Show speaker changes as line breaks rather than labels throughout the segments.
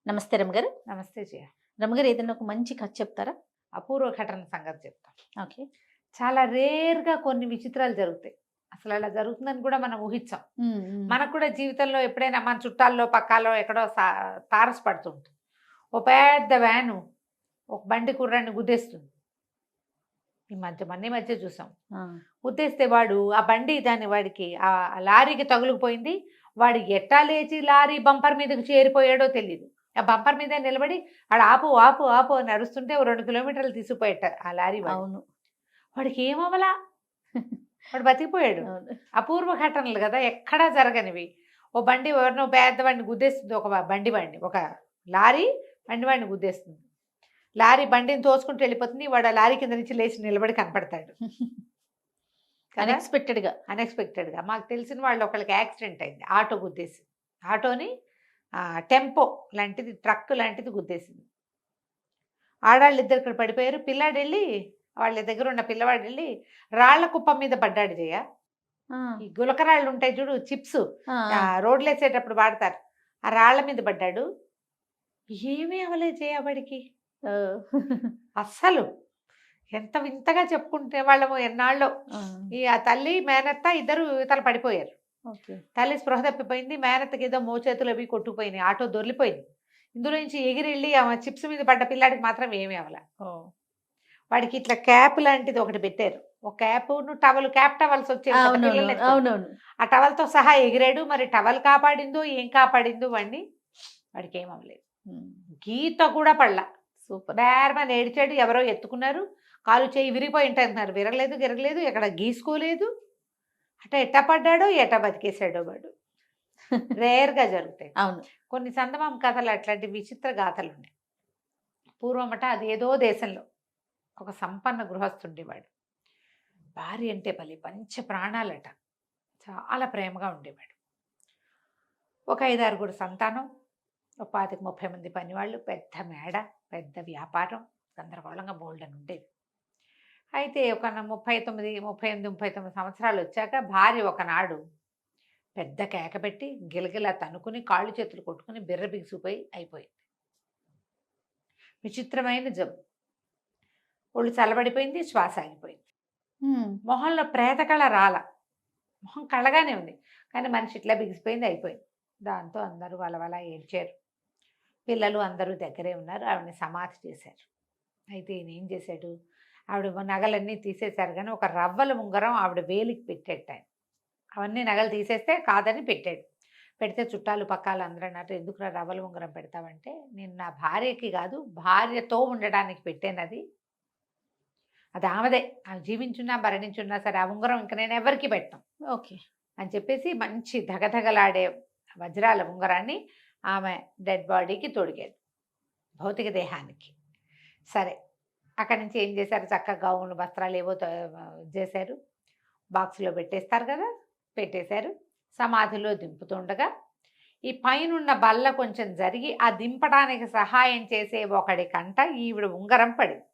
నమస్తే రమగారు.
నమస్తే జయ.
రమగారు ఏదైనా ఒక మంచి కథ చెప్తారా?
అపూర్వ ఘటన సంగతి చెప్తాం.
ఓకే.
చాలా రేర్‌గా కొన్ని విచిత్రాలు జరుగుతాయి. అసలు అలా జరుగుతుందని కూడా మనం ఊహించం.
హ్మ్. హ్మ్.
మనకు కూడా జీవితంలో ఎప్పుడైనా మన చుట్టాల్లో, పక్కాలో ఎక్కడో తారసపడుతుంటుంది. ఓ పెద్ద వ్యాను ఒక బండి కుర్రాడిని గుద్దేస్తుంది. మొన్న ఈ మధ్య చూసాం.
ఆ!
గుద్దేస్తే వాడు ఆ బండి వాడికి లారీకి తగులుకుపోయింది. వాడు ఎట్టా లేచి లారీ బంపర్ మీదకి చేరిపోయాడో తెలీదు. ఆ బంపర్ మీదే నిలబడి ఆడు ఆపు, ఆపు, ఆపు అని అరుస్తుంటే ఓ 2 కిలోమీటర్లు తీసుకుపోయేట ఆ లారీ వాడు.
అవును.
వాడికి ఏమవ్వలా. వాడు బతికిపోయాడు.
అవును.
అపూర్వ ఘటనలు గదా! ఎక్కడా జరగనివి. ఓ బండి ఎవరినో పెద్దవాడిని గుద్దేస్తుంది. ఒక లారీ వాడిని గుద్దేస్తుంది. లారీ బండిని తోసుకుంటూ వెళ్ళిపోతుంది. వాడు ఆ లారీ కింద నుంచి లేచి నిలబడి కనపడతాడు. కదా!
అన్‌ఎక్స్‌పెక్టెడ్‌గా.
అన్‌ఎక్స్‌పెక్టెడ్‌గా. మాకు తెలిసిన వాళ్ళు ఒకళ్ళకి యాక్సిడెంట్ అయింది. ఆటో గుద్దేసింది. ఆటోని టెంపో లాంటిది, ట్రక్ లాంటిది గుద్దేసింది. ఆడాళ్ళిద్దరు ఇక్కడ పడిపోయారు. వాళ్ళ దగ్గర ఉన్న పిల్లవాడెళ్ళి రాళ్ల కుప్ప మీద పడ్డాడు జయ.
ఆ!
ఈ గులకరాళ్ళు ఉంటాయి చూడు, చిప్స్.
ఆ! ఆ!
రోడ్లేసేటప్పుడు వాడతారు. ఆ రాళ్ళ మీద పడ్డాడు. ఏమీ అవ్వలేదు జయ వాడికి.
ఓహ్!
అస్సలు. ఎంత వింతగా చెప్పుకుంటే వాళ్ళము ఎన్నాళ్ళో.
ఆ!
ఆ తల్లి, మేనత్త ఇద్దరు ఇవతల పడిపోయారు.
ఓకే.
తల్లి స్పృహ తప్పిపోయింది. మేనత్తకేదో మోచేతులు అవి కొట్టుకుపోయినాయి. ఆటో దొర్లిపోయింది. ఇందులో నుంచి ఎగిరెళ్ళి ఆమె చిప్స్ మీద పడ్డ పిల్లాడికి మాత్రం ఏమీ అవ్వల.
ఓహ్!
వాడికి ఇట్లా క్యాప్ లాంటిది ఒకటి పెట్టారు. ఒక క్యాపును క్యాప్ టవల్స్ వచ్చేవి కదా!
అవునవును.
పిల్లల్ని ఎత్తుకొని.
అవునవును.
ఆ టవల్‌తో సహా ఎగిరాడు. మరి టవల్ కాపాడిందో, ఏం కాపాడిందో వాడికేం అవ్వలేదు.
హ్మ్.
గీత కూడా పడల.
సూపర్.
బేర్మని ఏడిచాడు. ఎవరో ఎత్తుకున్నారు. కాలు చెయ్యి విరిగిపోయి ఉంటదంటున్నారు. విరగలేదు, గిరగలేదు. ఎక్కడ గీసుకోలేదు. ఎట్టా పడ్డాడో, ఎట్టా బతికేసాడో వాడు. రేర్‌గా జరుగుతాయి.
అవును.
కొన్ని చందమామ కథలు అట్లాంటి విచిత్ర గాథలున్నాయి. పూర్వమట అదేదో దేశంలో ఒక సంపన్న గృహస్థుండేవాడు. భార్య అంటే పంచ ప్రాణాలట. చాలా ప్రేమగా ఉండేవాడు. ఒక 5, 6 సంతానం. ఒక 25, 30 మంది పనివాళ్ళు. పెద్ద మేడ, పెద్ద వ్యాపారం. గందరగోళంగా బోలెడన్ని ఉండేవి. అయితే ఒక 38, 39 సంవత్సరాలొచ్చాక భార్య ఒకనాడు పెద్ద కేక పెట్టి గిలగిలా తన్నుకుని కాళ్ళు చేతులు కొట్టుకుని బిర్ర బిగిసిపోయి అయిపోయింది. విచిత్రమైన జబ్బు. ఒళ్ళు చల్లబడిపోయింది. శ్వాస ఆగిపోయింది.
హ్మ్.
మొహంలో ప్రేతకళ రాల. మొహం కళ్ళగానే ఉంది. కానీ మనిషి ఇట్లా బిగిసిపోయింది, అయిపోయింది. దాంతో అందరూ వలవల ఏడ్చారు. పిల్లలు అందరూ దగ్గరే ఉన్నారు. ఆవిడని సమాధి చేశారు. అయితే ఈయనేం చేశాడు, ఆవిడ నగలన్నీ తీసేశారు గానీ ఒక రవ్వల ఉంగరం ఆవిడ వేలికి పెట్టేట ఆయన. అవన్నీ నగలు తీసేస్తే కాదని పెట్టాడు. పెడితే చుట్టాలు పక్కాలు అందరూ అన్నారు, "ఎందుకురా రవ్వల ఉంగరం పెడతావంటే, నేను నా భార్యకి కాదు, భార్యతో ఉండడానికి పెట్టానది. అది ఆమెదే. ఆమె జీవించున్నా, మరణించున్నా సరే ఆ ఉంగరం ఇంక నేనెవ్వరికీ పెట్టను"
ఓకే.
అని చెప్పేసి మంచి ధగధగలాడే వజ్రాల ఉంగరాన్ని ఆమె డెడ్ బాడీకి తొడిగాడు. భౌతిక దేహానికి. సరే. అక్కడి నుంచి ఏం చేశారు, చక్కగా గౌన్లు, వస్త్రాలు ఏవో చేశారు. బాక్స్‌లో పెట్టేస్తారు కదా! పెట్టేశారు. సమాధిలో దింపుతుండగా, ఈ పైనున్న బల్ల కొంచెం జరిగి, ఆ దింపడానికి సహాయం చేసే ఒకడి కంట ఈవిడ ఉంగరం పడింది.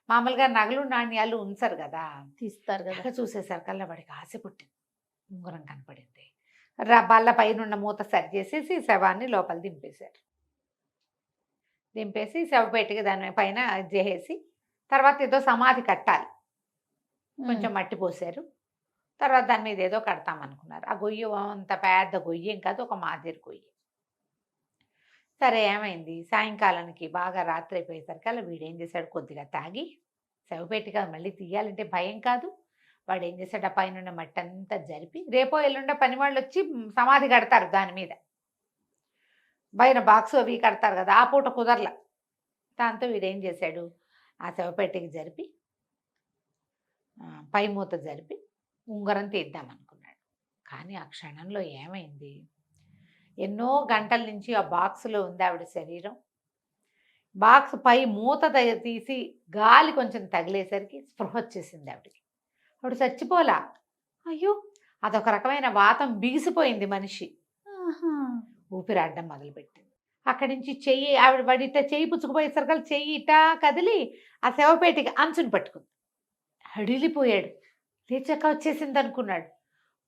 మామూలుగా నగలు, నాణ్యాలు ఉంచరు గదా!
తీస్తారు గదా!
తెగ చూసేసరికల్లా వాడికి ఆశ పుట్టింది. ఉంగరం కనపడింది. బల్ల పైనున్న మూత సరి చేసేసి శవాన్ని లోపల దింపేశారు. దింపేసి శవపేటిక దాని పైన జేసేసి, తర్వాత ఏదో సమాధి కట్టాలి.
హ్మ్.
కొంచెం మట్టి పోశారు. తర్వాత దాని మీద ఏదో కడతామనుకున్నారు. ఆ గొయ్యి అంత పెద్ద గొయ్యేం కాదు, ఒక మాదిరి గొయ్యి. సరే ఏమైంది, సాయంకాలానికి బాగా రాత్రి అయిపోయేసరికల్లా వీడేం చేశాడు, కొద్దిగా తాగి శవపేటిక మళ్ళీ తీయాలంటే భయం కాదు. వాడేం చేశాడు, ఆ పైనున్న మట్టంతా జరిపి, రేపో ఎల్లుండో పనివాళ్ళొచ్చి సమాధి కడతారు దాని మీద. పైన బాక్సు అవి కడతారు కదా! ఆ పూట కుదరల. దాంతో వీడేం చేశాడు, ఆ శవపేటిక జరిపి, పై మూత జరిపి ఉంగరం తీద్దామనుకున్నాడు. కానీ ఆ క్షణంలో ఏమైంది, ఎన్నో గంటల నుంచి ఆ బాక్స్‌లో ఉంది ఆవిడ శరీరం. బాక్స్ పై మూత తీసి గాలి కొంచెం తగిలేసరికి స్పృహొచ్చేసింది ఆవిడకి. ఆవిడ చచ్చిపోలా. అయ్యో! అదొక రకమైన వాతం బిగిసిపోయింది మనిషి.
ఆహా!
ఊపిరాడడం మొదలుపెట్టింది. అక్కడి నుంచి వాడిట చెయ్యి పుచ్చుకుపోయేసరికల్లా చెయ్యి ఇటా కదిలి ఆ శవపేటిక అంచుని పట్టుకుంది. హడిలిపోయాడు. లేచాక వచ్చేసిందనుకున్నాడు.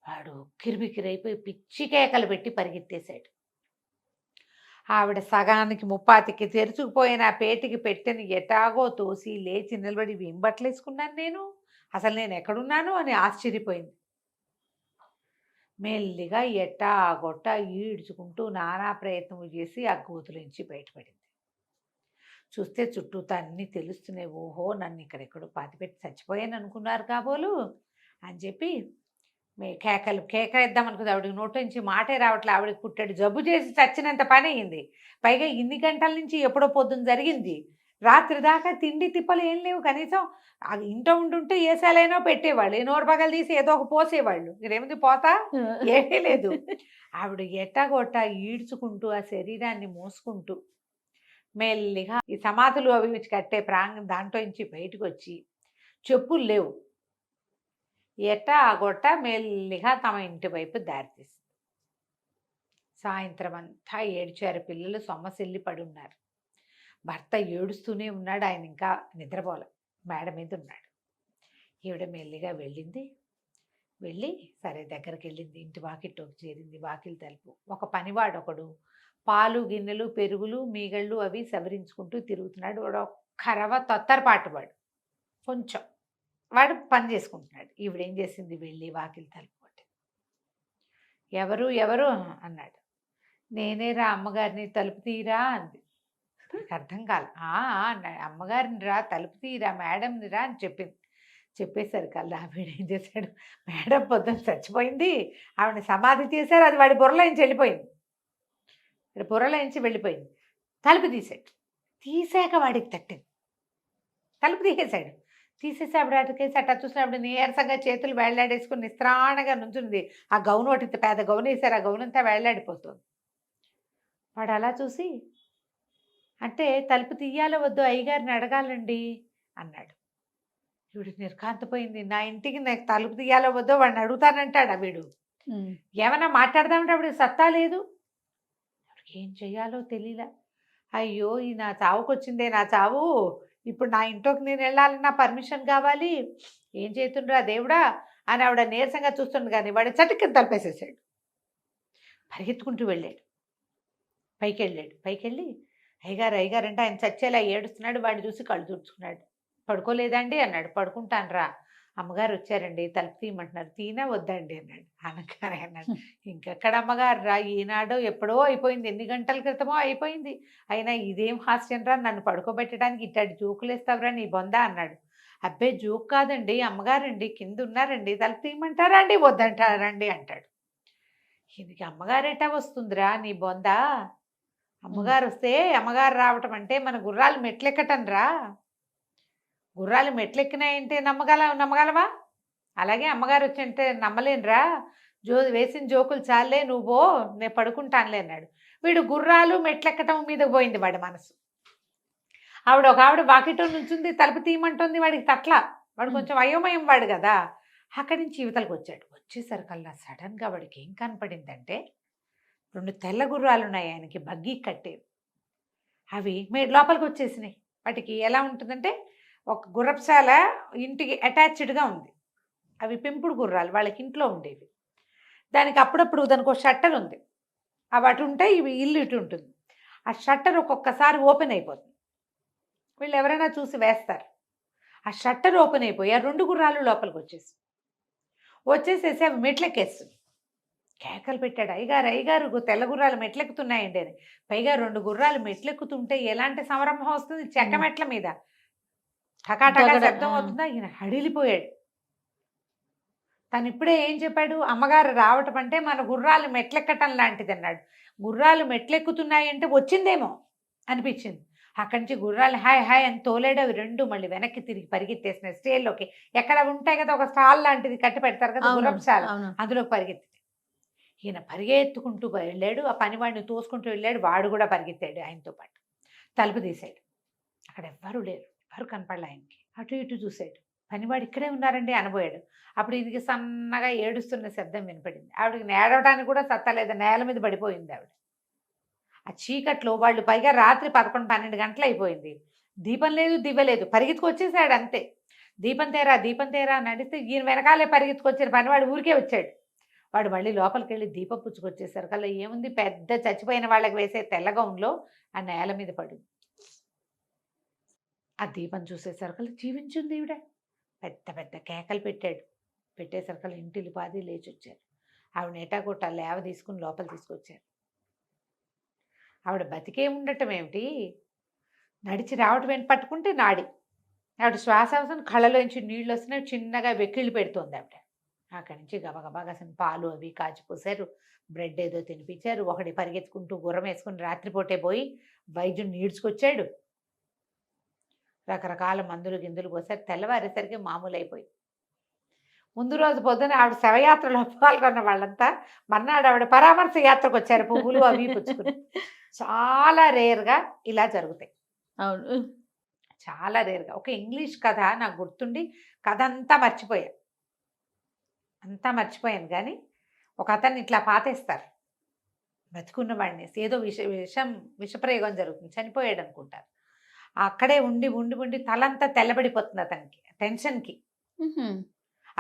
వాడు ఉక్కిరిబిక్కిరైపోయి పిచ్చి కేకలు పెట్టి పరిగెత్తేశాడు. ఆవిడ సగానికి ముప్పాతికి తెరుచుకుపోయిన ఆ పేటికి పెట్టెను ఎటాగో తోసి లేచి నిలబడి ఏం బట్టలేసుకున్నాను నేను, అసలు నేను ఎక్కడున్నాను అని ఆశ్చర్యపోయింది. మెల్లిగా ఎట్టా గొట్ట ఈడ్చుకుంటూ నానా ప్రయత్నం చేసి ఆ గోతులోంచి బయటపడింది. చూస్తే చుట్టూతా అన్నీ తెలుస్తున్నాయి. ఓహో, నన్ను ఇక్కడెక్కడో పాతిపెట్టి చచ్చిపోయాను అనుకున్నారు కాబోలు అని చెప్పి కేక ఇద్దాం అనుకుంది. ఆవిడకి నోటి నుంచి మాటే రావట్లే. ఆవిడకి పుట్టాడు జబ్బు చేసి చచ్చినంత పని అయింది. పైగా ఇన్ని గంటల నుంచి ఎప్పుడో పొద్దున్న జరిగింది. రాత్రి దాకా తిండి తిప్పలు ఏం లేవు. కనీసం అది ఇంట్లో ఉండుంటే ఏసాలైనా పెట్టేవాళ్ళు, నోరు పగలు తీసి ఏదో ఒక పోసేవాళ్ళు. ఇక్కడేముంది పోతా, ఏమీ లేదు. ఆవిడ ఎట్టాగొట్టా ఈడ్చుకుంటూ ఆ శరీరాన్ని మోసుకుంటూ మెల్లిగా ఈ సమాధులు అవి కట్టే దాంట్లో నుంచి బయటకు వచ్చి, చెప్పులు లేవు, ఎట్టా ఆ గొట్ట మెల్లిగా తమ ఇంటి వైపు దారితీసింది. సాయంత్రం అంతా ఏడ్చారు పిల్లలు, సొమ్మసిల్లి పడి ఉన్నారు. భర్త ఏడుస్తూనే ఉన్నాడు. ఆయన ఇంకా నిద్రపోలే, మేడ మీద ఉన్నాడు. ఈవిడ మెల్లిగా వెళ్ళింది. వెళ్ళి సరే దగ్గరికి వెళ్ళింది. ఇంటి వాకిట్లోకి చేరింది. వాకిలి తలుపు. ఒక పనివాడు ఒకడు పాలు గిన్నెలు పెరుగులు మీగళ్ళు అవి సవరించుకుంటూ తిరుగుతున్నాడు. వాడు ఒక్క రవ తొత్తరపాటు వాడు, కొంచెం వాడు పని చేసుకుంటున్నాడు. ఈవిడేం చేసింది, వెళ్ళి వాకిలి తలుపు కొట్టింది. ఎవరు ఎవరు అన్నాడు. నేనేరా అమ్మగారిని, తలుపు తీరా అంది. అర్థం కాలే. అమ్మగారిని రా, తలుపు తీరా, మేడంని రా అని చెప్పింది. చెప్పేసరికల్లా వీడేం చేశాడు, మేడం పొద్దున్న చచ్చిపోయింది, ఆవిడని సమాధి చేశారు, అది వాడి బుర్రలోంచి వెళ్ళిపోయింది. వాడి బుర్రలోంచి వెళ్ళిపోయింది. తలుపు తీసాడు. తీసాక వాడికి తట్టింది. తలుపు తీసేశాడు. తీసేసి ఆవిడ అటుకేసి అట్లా చూసిన ఆవిడ నీరసంగా చేతులు వేళ్లాడేసుకుని నిస్త్రాణగా నుంచుంది. ఆ గౌను ఒకటి పెద్ద గౌను వేశారు, ఆ గౌనంతా వేళ్లాడిపోతుంది. వాడు అలా చూసి, అంటే తలుపు తీయాలో వద్దు అయ్యగారిని అడగాలండి అన్నాడు. వీడు నిర్కాంతపోయింది. నా ఇంటికి నాకు తలుపు తీయాలో వద్దో వాడిని అడుగుతానంటాడా వీడు? ఏమన్నా మాట్లాడదామంటే ఆవిడ సత్తా లేదు. ఏం చెయ్యాలో తెలియలా. అయ్యో, ఈ నా చావుకు వచ్చిందే నా చావు, ఇప్పుడు నా ఇంట్లోకి నేను వెళ్ళాలన్నా పర్మిషన్ కావాలి, ఏం చేస్తుండ్రా దేవుడా అని ఆవిడ నీరసంగా చూస్తుంది. కానీ వాడు చటుక్కని తలపేసేసాడు. పరిగెత్తుకుంటూ వెళ్ళాడు. పైకి వెళ్ళి అయ్యగారు అయ్యగారు అంటే ఆయన చచ్చేలా ఏడుస్తున్నాడు. వాడిని చూసి కళ్ళు తుడుచుకున్నాడు. పడుకోలేదండి అన్నాడు. పడుకుంటానరా, అమ్మగారు వచ్చారండి, తలుపు తీయమంటున్నారు, తీనా వద్దండి అన్నాడు. అనగానే అన్నాడు, ఇంకెక్కడ అమ్మగారు రా, ఈనాడు ఎప్పుడో అయిపోయింది, ఎన్ని గంటల క్రితమో అయిపోయింది, అయినా ఇదేం హాస్యం రా, నన్ను పడుకోబెట్టడానికి ఇట్టాడు జోకులేస్తావురా నీ బొందా అన్నాడు. అబ్బే జోక్ కాదండి, అమ్మగారండి కింద ఉన్నారండి, తలుపు తీయమంటారా అండి వద్దంటారండి అంటాడు. ఈయనకి అమ్మగారేటా వస్తుందిరా నీ బొందా, అమ్మగారు వస్తే అమ్మగారు రావటం అంటే మన గుర్రాలు మెట్లెక్కటం రా, గుర్రాలు మెట్లెక్కినాయంటే నమ్మగలవా, అలాగే అమ్మగారు వచ్చి అంటే నమ్మలేనురా, వేసిన జోకులు చాలే, నువ్వో నేను పడుకుంటానులే అన్నాడు. వీడు గుర్రాలు మెట్లెక్కటం మీద పోయింది వాడి మనసు. ఒక ఆవిడ వాకిటో నుంచుంది, తలుపు తీయమంటుంది, వాడికి తట్ల, వాడు కొంచెం అయోమయం వాడు కదా. అక్కడి నుంచి యువతలకు వచ్చాడు. వచ్చేసరికల్లా సడన్గా వాడికి ఏం కనపడిందంటే, 2 తెల్ల గుర్రాలు ఉన్నాయి ఆయనకి, బగ్గీ కట్టేవి. అవి లోపలికి వచ్చేసినాయి. వాటికి ఎలా ఉంటుందంటే, ఒక గుర్రపుశాల ఇంటికి అటాచ్డ్గా ఉంది. అవి పెంపుడు గుర్రాలు, వాళ్ళకి ఇంట్లో ఉండేవి. దానికి అప్పుడప్పుడు దానికి ఒక షట్టర్ ఉంది. అవి అటు ఉంటాయి, ఇవి ఇల్లు ఇటు ఉంటుంది. ఆ షట్టర్ ఒక్కొక్కసారి ఓపెన్ అయిపోతుంది. వీళ్ళు ఎవరైనా చూసి వేస్తారు. ఆ షట్టర్ ఓపెన్ అయిపోయి ఆ 2 గుర్రాలు లోపలికి వచ్చేసేసి అవి మెట్లెక్కేస్తుంది. కేకలు పెట్టాడు, అయ్యగారు తెల్ల గుర్రాలు మెట్లెక్కుతున్నాయండి అని. పైగా 2 గుర్రాలు మెట్లెక్కుతుంటే ఎలాంటి సంరంభం వస్తుంది, చెక్క మెట్ల మీద టకాటకా శబ్దం అవుతుందా. ఈయన హడిలిపోయాడు. తను ఇప్పుడే ఏం చెప్పాడు, అమ్మగారు రావటం అంటే మన గుర్రాలు మెట్లెక్కటం లాంటిది అన్నాడు. గుర్రాలు మెట్లెక్కుతున్నాయంటే వచ్చిందేమో అనిపించింది. అక్కడి నుంచి గుర్రాలు హాయ్ హాయ్ అని తోలేడు. అవి 2 మళ్ళీ వెనక్కి తిరిగి పరిగెత్తేసినాయి స్టేల్లోకి. ఎక్కడ ఉంటాయి కదా ఒక స్టాల్ లాంటిది కట్టి పెడతారు కదా గుర్రపుశాల, అందులోకి పరిగెత్తి. ఈయన పరిగెత్తుకుంటూ వెళ్ళాడు. ఆ పనివాడిని తోసుకుంటూ వెళ్ళాడు. వాడు కూడా పరిగెత్తాడు ఆయనతో పాటు. తలుపు తీశాడు. అక్కడ ఎవ్వరూ లేరు, ఎవరు కనపడలే ఆయనకి. అటు ఇటు చూశాడు. పనివాడు ఇక్కడే ఉన్నారండి అనబోయాడు. అప్పుడు ఇది సన్నగా ఏడుస్తున్న శబ్దం వినపడింది. ఆవిడకి నేడవడానికి కూడా సత్తలేదు, నేల మీద పడిపోయింది ఆవిడ. ఆ చీకట్లో వాళ్ళు పైగా రాత్రి 11-12 గంటలు అయిపోయింది. దీపం లేదు, దివ్వలేదు. పరిగెత్తుకొచ్చేసాడు అంతే. దీపం తేరా అని అడిగితే ఈయన వెనకాలే పరిగెత్తుకొచ్చిన పనివాడు ఊరికే వచ్చాడు. వాడు మళ్ళీ లోపలికి వెళ్ళి దీపం పుచ్చుకొచ్చేసరికల్లా ఏముంది, పెద్ద చచ్చిపోయిన వాళ్ళకి వేసే తెల్ల గౌన్లో ఆ నేల మీద పడింది. ఆ దీపం చూసేసరికల్లా జీవించింది ఈవిడ. పెద్ద పెద్ద కేకలు పెట్టాడు. పెట్టేసరికల్లా ఇంటిల్లి పాది లేచి వచ్చారు. ఆవిడ నేటాకొట్ట లేవ తీసుకుని లోపల తీసుకొచ్చారు. ఆవిడ బతికే ఉండటం ఏమిటి, నడిచి రావటం ఏంటి, పట్టుకుంటే నాడి. ఆవిడ శ్వాస అవసరం కళ్ళలోంచి నీళ్ళు వస్తున్నాయి, చిన్నగా వెక్కిళ్ళు పెడుతోంది ఆవిడ. అక్కడి నుంచి గబగబా కాసిన పాలు అవి కాచిపోసారు, బ్రెడ్ ఏదో తినిపించారు. ఒకటి పరిగెత్తుకుంటూ గుర్రం వేసుకుని రాత్రిపూటే పోయి వైద్యుని ఈడ్చుకొచ్చాడు. రకరకాల మందులు గిందులు పోసారు. తెల్లవారేసరికి మామూలు అయిపోయి, ముందు రోజు పొద్దున ఆవిడ శవయాత్రలో పాల్గొన్న వాళ్ళంతా మర్నాడు ఆవిడ పరామర్శ యాత్రకు వచ్చారు, పువ్వులు అవి పుచ్చుకుని. చాలా రేర్గా ఇలా జరుగుతాయి,
అవును.
చాలా రేర్గా. ఒక ఇంగ్లీష్ కథ నాకు గుర్తుండి కథ అంతా మర్చిపోయాను కానీ ఒక అతన్ని ఇట్లా పాతేస్తారు, బతుకున్న వాడిని. ఏదో విషప్రయోగం జరుగుతుంది, చనిపోయాడు అనుకుంటారు. అక్కడే ఉండి ఉండి ఉండి తలంతా తెల్లబడిపోతుంది అతనికి, టెన్షన్కి.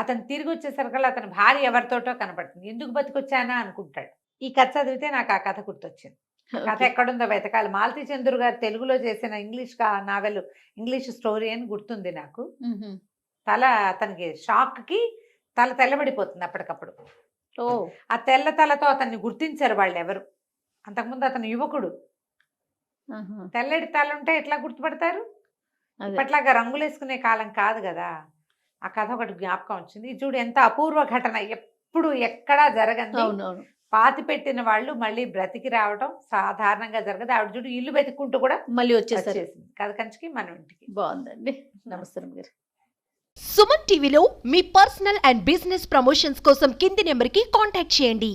అతను తిరిగి వచ్చేసరికల్లా అతని భార్య ఎవరితోటో కనపడుతుంది. ఎందుకు బతికొచ్చానా అనుకుంటాడు. ఈ కథ చదివితే నాకు ఆ కథ గుర్తొచ్చింది. కథ ఎక్కడుందో వెతకాలి. మాలతీ చంద్రు గారు తెలుగులో చేసిన నావెల్, ఇంగ్లీష్ స్టోరీ అని గుర్తుంది నాకు. తల అతనికి షాక్కి తల తెల్లబడిపోతుంది అప్పటికప్పుడు.
ఓ,
ఆ తెల్ల తలతో అతన్ని గుర్తించారు వాళ్ళు ఎవరు. అంతకుముందు అతను యువకుడు, తెల్లటి తల ఉంటే ఎట్లా గుర్తుపడతారు? ఇప్పట్లాగా రంగులు వేసుకునే కాలం కాదు కదా. ఆ కథ ఒకటి జ్ఞాపకం వచ్చింది. చూడు ఎంత అపూర్వ ఘటన, ఎప్పుడు ఎక్కడా జరగంది. పాతి పెట్టిన వాళ్ళు మళ్ళీ బ్రతికి రావడం సాధారణంగా జరగదు. ఆవిడ చూడు ఇల్లు వెతుక్కుంటూ కూడా
మళ్ళీ వచ్చేసింది
కథ కంచికి మన ఇంటికి.
బాగుందండి. నమస్తే గారు.
సుమన్ టీవీలో మీ పర్సనల్ అండ్ బిజినెస్ ప్రమోషన్స్ కోసం కింది నెంబర్కి కాంటాక్ట్ చేయండి.